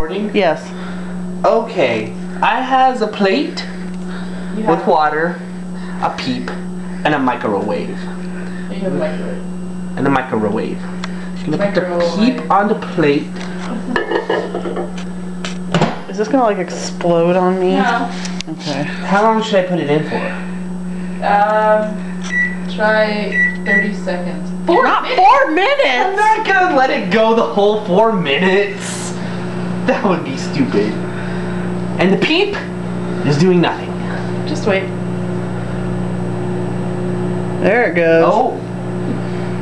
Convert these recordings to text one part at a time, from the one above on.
recording? Yes. Okay. I has a plate with water, a Peep, and a microwave. You have a microwave. And a microwave. I'm gonna put the Peep on the plate. Is this gonna like explode on me? No. Okay. How long should I put it in for? Try 30 seconds. Not 4 minutes! I'm not gonna let it go the whole 4 minutes. That would be stupid. And the Peep is doing nothing. Just wait. There it goes. Oh,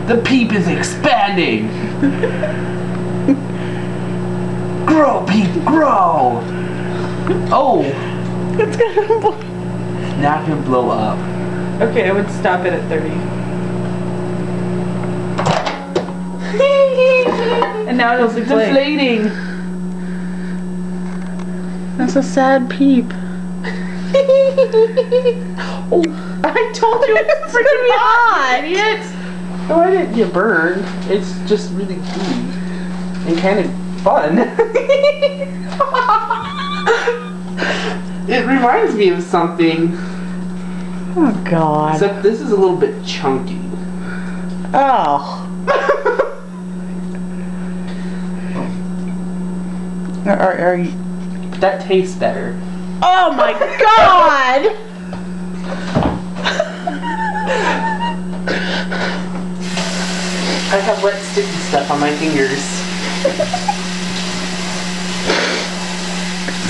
the Peep is expanding. Grow, Peep, grow. Oh, It's gonna blow. it's not gonna blow up. Okay, I would stop it at 30. And now it'll deflate. Deflating. That's a sad Peep. Oh, I told you it's freaking hot, idiot. No, I didn't get burned. It's just really gooey and kind of fun. It reminds me of something. Oh God. Except this is a little bit chunky. Oh. Are you? But that tastes better. Oh my God! I have wet sticky stuff on my fingers.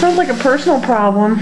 Sounds like a personal problem.